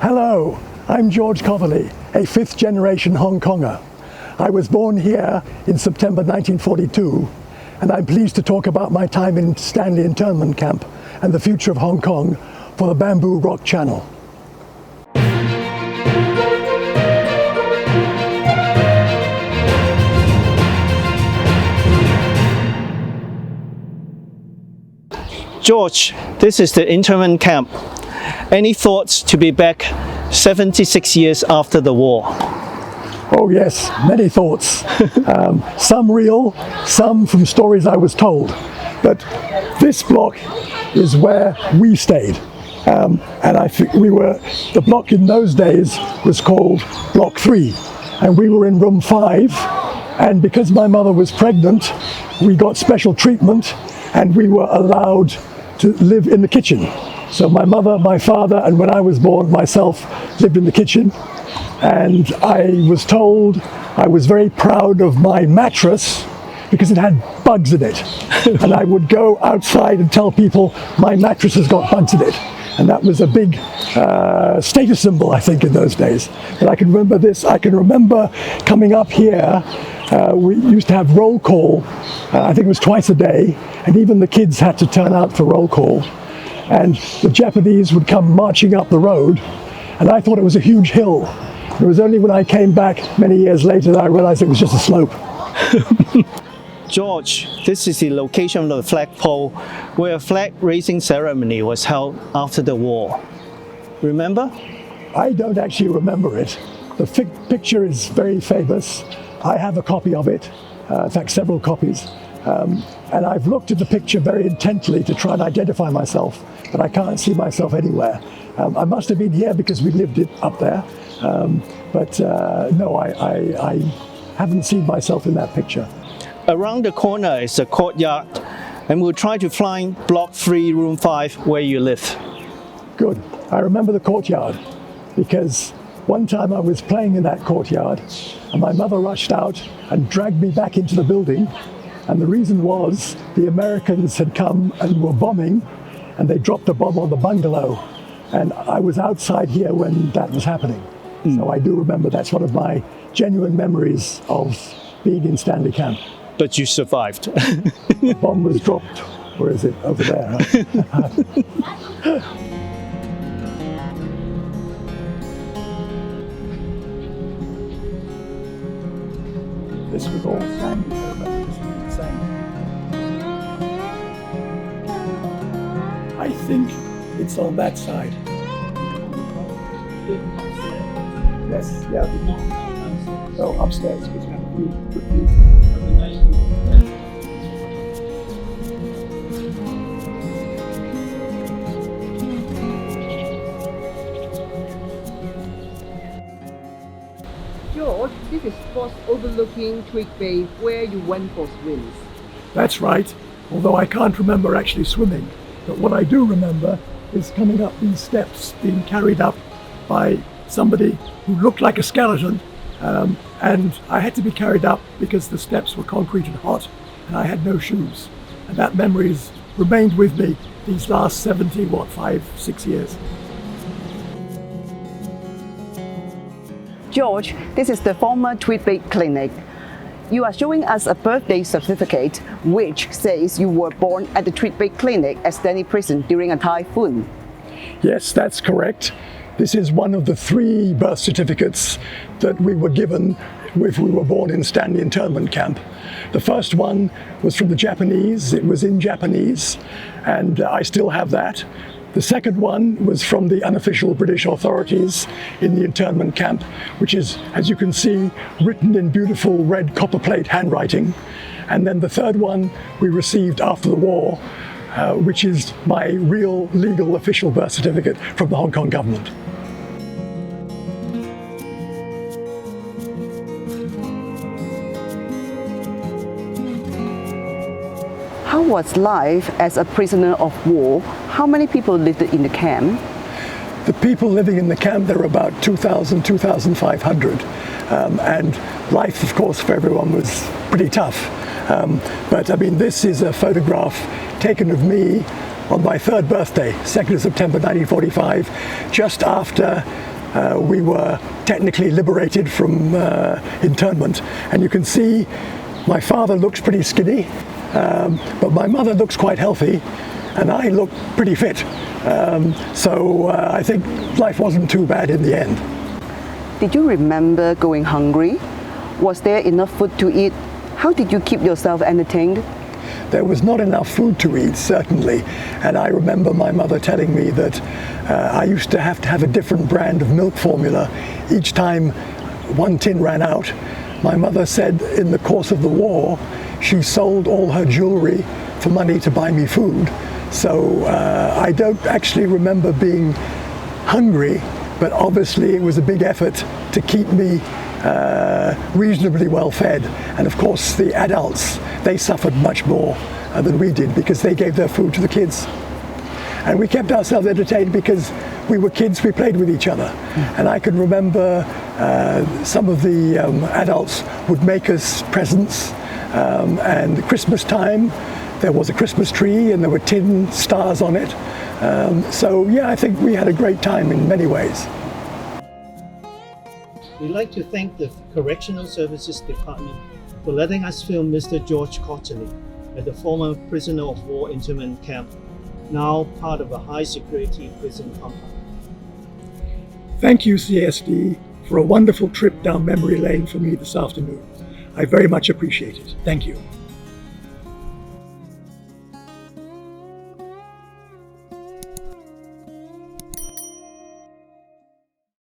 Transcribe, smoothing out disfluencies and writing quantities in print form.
Hello, I'm George Cautherley, a fifth-generation Hongkonger. I was born here in September 1942, and I'm pleased to talk about my time in Stanley Internment camp and the future of Hong Kong for the Bamboo Rock Channel. George, this is the internment camp. Any thoughts to be back 76 years after the war? Oh yes, many thoughts. Some real, some from stories I was told. But this block is where we stayed. And I think the block in those days was called Block 3. And we were in room 5. And because my mother was pregnant, we got special treatment and we were allowed to live in the kitchen. So my mother, my father, and when I was born, myself lived in the kitchen. And I was told I was very proud of my mattress because it had bugs in it. And I would go outside and tell people my mattress has got bugs in it. And that was a big status symbol, I think, in those days. But I can remember this. I can remember coming up here. We used to have roll call. I think it was twice a day. And even the kids had to turn out for roll call. And the Japanese would come marching up the road. And I thought it was a huge hill. It was only when I came back many years later that I realized it was just a slope. George, this is the location of the flagpole where a flag raising ceremony was held after the war. Remember? I don't actually remember it. The picture is very famous. I have a copy of it, in fact several copies. And I've looked at the picture very intently to try and identify myself, but I can't see myself anywhere. I must have been here because we lived up there, but no, I haven't seen myself in that picture. Around the corner is a courtyard, and we'll try to find Block 3, Room 5, where you live. Good. I remember the courtyard because one time I was playing in that courtyard and my mother rushed out and dragged me back into the building. And the reason was the Americans had come and were bombing, and they dropped a bomb on the bungalow. And I was outside here when that was happening. So I do remember that's one of my genuine memories of being in Stanley Camp. But you survived. The bomb was dropped. Where is it? Over there. Huh? This was all sandy. I think it's on that side. Yes, yeah. Oh, upstairs. George, this is spots overlooking Twig Bay where you went for swims. That's right, although I can't remember actually swimming. But what I do remember is coming up these steps, being carried up by somebody who looked like a skeleton. And I had to be carried up because the steps were concrete and hot, and I had no shoes. And that memory's remained with me these last 6 years. George, this is the former Twig Bay Clinic. You are showing us a birthday certificate which says you were born at the Twig Bay Clinic at Stanley Prison during a typhoon. Yes, that's correct. This is one of the 3 birth certificates that we were given if we were born in Stanley Internment camp. The first one was from the Japanese. It was in Japanese, and I still have that. The second one was from the unofficial British authorities in the internment camp, which is, as you can see, written in beautiful red copperplate handwriting. And then the third one we received after the war, which is my real legal official birth certificate from the Hong Kong government. How was life as a prisoner of war? How many people lived in the camp? The people living in the camp, there were about 2,000, 2,500. And life, of course, for everyone was pretty tough. But I mean, this is a photograph taken of me on my 3rd birthday, 2nd of September 1945, just after we were technically liberated from internment. And you can see my father looks pretty skinny, but my mother looks quite healthy, and I look pretty fit. So I think life wasn't too bad in the end. Did you remember going hungry? Was there enough food to eat? How did you keep yourself entertained? There was not enough food to eat, certainly. And I remember my mother telling me that I used to have a different brand of milk formula each time one tin ran out. My mother said in the course of the war, she sold all her jewelry for money to buy me food. So I don't actually remember being hungry, but obviously it was a big effort to keep me reasonably well fed. And of course the adults, they suffered much more than we did because they gave their food to the kids. And we kept ourselves entertained because we were kids, we played with each other. And I can remember some of the adults would make us presents, and Christmas time there was a Christmas tree and there were tin stars on it. So yeah, I think we had a great time in many ways. We'd like to thank the Correctional Services Department for letting us film Mr. George Cautherley at the former prisoner of war internment camp, now part of a high-security prison compound. Thank you, CSD, for a wonderful trip down memory lane for me this afternoon. I very much appreciate it. Thank you.